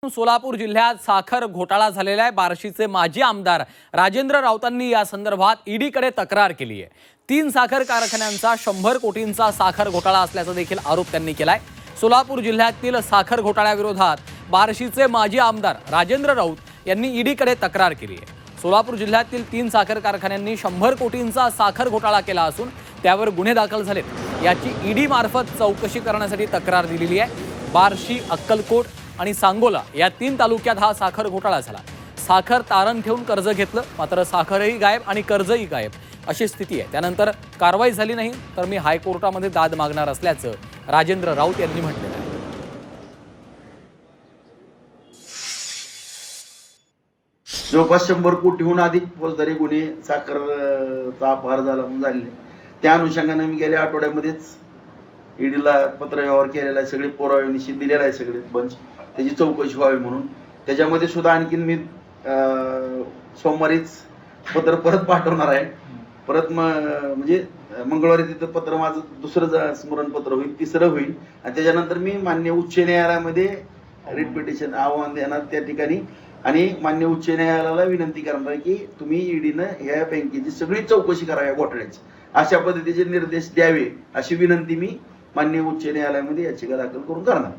सोलापूर जिल्ह्यात साखर घोटाळा झालेला आहे। बार्शीचे माजी आमदार राजेंद्र राऊतांनी या संदर्भात ईडीकडे तक्रार केली आहे। 3 साखर कारखान्यांचा 100 कोटींचा साखर घोटाळा असल्याचा देखील आरोप त्यांनी केलाय। सोलापूर जिल्ह्यातील साखर घोटाळ्याविरोधात बार्शीचे माजी आमदार राजेंद्र राऊत यांनी ईडीकडे तक्रार केली आहे। सोलापूर जिल्ह्यातील 3 साखर कारखान्यांनी 100 कोटींचा साखर घोटाळा केला असून त्यावर गुन्हे दाखल झालेत। याची ईडी मार्फत चौकशी करण्यासाठी तक्रार दिलेली आहे। बार्शी, अक्कलकोट आणि सांगोला या 3 तालुक्यात हा साखर घोटाळा झाला। साखर तारण ठेवून कर्ज घेतलं, मात्र साखरही गायब आणि कर्जही गायब अशी स्थिती आहे। त्यानंतर कारवाई झाली नाही तर मी हायकोर्टामध्ये दाद मागणार असल्याचं राजेंद्र राऊत यांनी म्हटलं आहे। जवळपास 100 कोटीहून अधिक फौजदारी गुन्हे साखरचा अपहार झाला म्हणून झालेले। त्या अनुषंगाने मी गेल्या आठवड्यामध्येच ईडीला पत्र व्यवहार केलेला आहे। सगळे पुरावे निश्चित दिलेला आहे, सगळे बंच त्याची चौकशी व्हावी म्हणून। त्याच्यामध्ये सुद्धा आणखीन मी सोमवारीच पत्र परत पाठवणार आहे। परत म्हणजे मंगळवारी तिथं पत्र माझं दुसरं स्मरणपत्र होईल, तिसरं होईल आणि त्याच्यानंतर मी मान्य उच्च न्यायालयामध्ये रिट पिटिशन आव्हान देणार त्या ठिकाणी आणि मान्य उच्च न्यायालयाला विनंती करणार आहे की तुम्ही ईडीनं ह्या बँकेची सगळी चौकशी करावी घोटाळ्याची, अशा पद्धतीचे निर्देश द्यावे अशी विनंती मी मान्य उच्च न्यायालयामध्ये याचिका दाखल करून करणार।